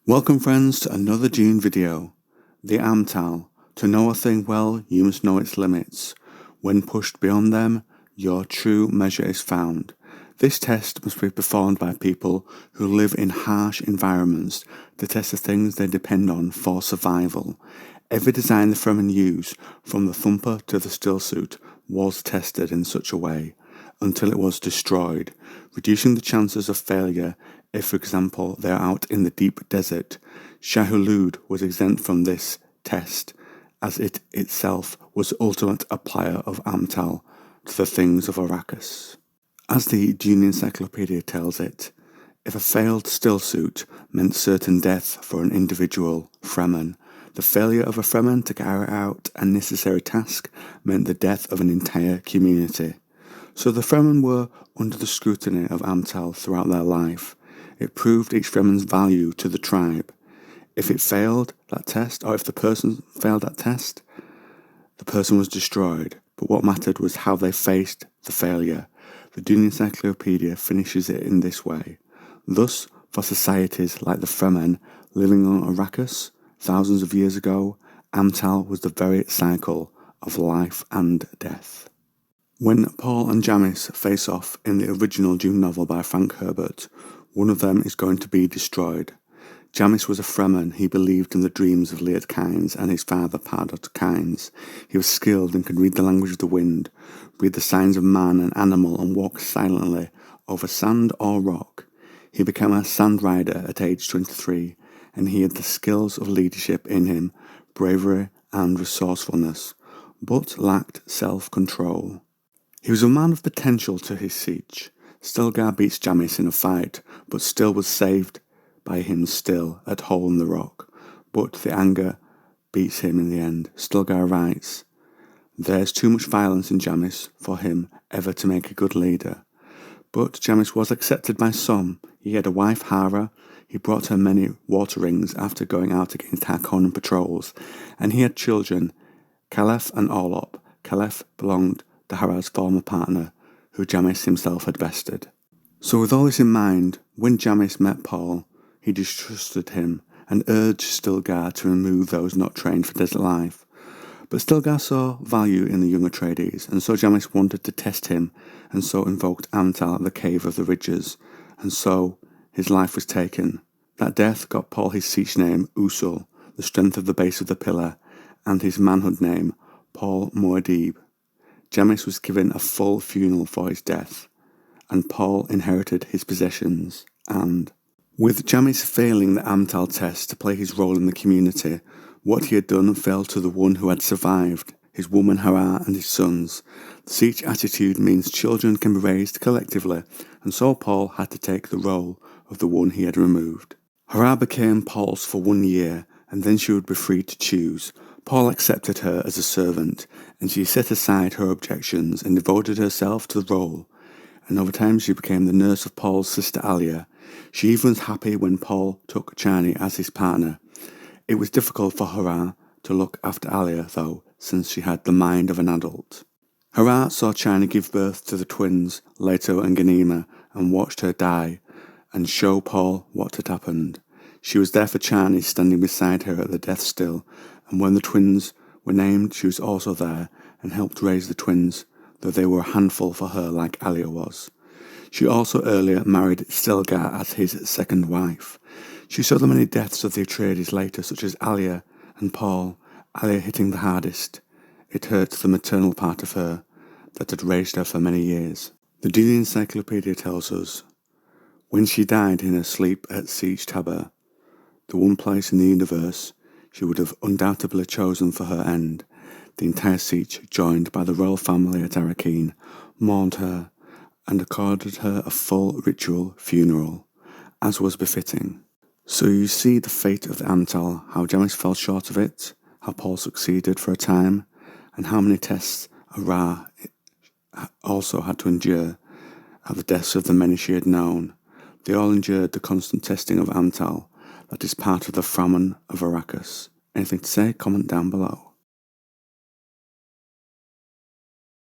Welcome friends to another Dune video. The Amtal. To know a thing well, you must know its limits. When pushed beyond them, your true measure is found. This test must be performed by people who live in harsh environments to test the things they depend on for survival. Every design the Fremen use, from the thumper to the stilsuit, was tested in such a way until it was destroyed, reducing the chances of failure if, for example, they are out in the deep desert. Shai-Hulud was exempt from this test, as it itself was the ultimate applier of Amtal to the things of Arrakis. As the Dune Encyclopedia tells it, if a failed stillsuit meant certain death for an individual Fremen, the failure of a Fremen to carry out a necessary task meant the death of an entire community. So the Fremen were under the scrutiny of Amtal throughout their life. It proved each Fremen's value to the tribe. If it failed that test, or if the person failed that test, the person was destroyed. But what mattered was how they faced the failure. The Dune Encyclopedia finishes it in this way. Thus, for societies like the Fremen living on Arrakis thousands of years ago, Amtal was the very cycle of life and death. When Paul and Jamis face off in the original Dune novel by Frank Herbert, one of them is going to be destroyed. Jamis was a Fremen. He believed in the dreams of Liet Kynes and his father Pardot Kynes. He was skilled and could read the language of the wind, read the signs of man and animal, and walk silently over sand or rock. He became a sand rider at age 23, and he had the skills of leadership in him, bravery and resourcefulness, but lacked self-control. He was a man of potential to his siege. Stilgar beats Jamis in a fight, but still was saved by him still at Hole in the Rock. But the anger beats him in the end. Stilgar writes, "There's too much violence in Jamis for him ever to make a good leader." But Jamis was accepted by some. He had a wife, Harah. He brought her many water rings after going out against Harkonnen patrols, and he had children, Caliph and Orlop. Caliph belonged to Harah's former partner, who Jamis himself had bested. So with all this in mind, when Jamis met Paul, he distrusted him and urged Stilgar to remove those not trained for desert life. But Stilgar saw value in the young Atreides, and so Jamis wanted to test him, and so invoked Amtal at the Cave of the Ridges, and so his life was taken. That death got Paul his siege name, Usul, the strength of the base of the pillar, and his manhood name, Paul Muad'Dib. Jamis was given a full funeral for his death, and Paul inherited his possessions, and with Jamis failing the Amtal test to play his role in the community, what he had done fell to the one who had survived, his woman Harah and his sons. The siege attitude means children can be raised collectively, and so Paul had to take the role of the one he had removed. Harah became Paul's for 1 year, and then she would be free to choose. Paul accepted her as a servant, and she set aside her objections and devoted herself to the role. And over time she became the nurse of Paul's sister Alia. She even was happy when Paul took Chani as his partner. It was difficult for Harah to look after Alia, though, since she had the mind of an adult. Harah saw Chani give birth to the twins, Leto and Ganima, and watched her die, and show Paul what had happened. She was there for Chani, standing beside her at the death still, and when the twins were named, she was also there and helped raise the twins, though they were a handful for her like Alia was. She also earlier married Stilgar as his second wife. She saw the many deaths of the Atreides later, such as Alia and Paul, Alia hitting the hardest. It hurt the maternal part of her that had raised her for many years. The Dune Encyclopedia tells us, when she died in her sleep at Siege Tabor, the one place in the universe she would have undoubtedly chosen for her end, the entire siege, joined by the royal family at Arrakis, mourned her and accorded her a full ritual funeral, as was befitting. So you see the fate of the Amtal, how Jamis fell short of it, how Paul succeeded for a time, and how many tests Harah also had to endure at the deaths of the many she had known. They all endured the constant testing of Amtal that is part of the Fremen of Arrakis. Anything to say? Comment down below.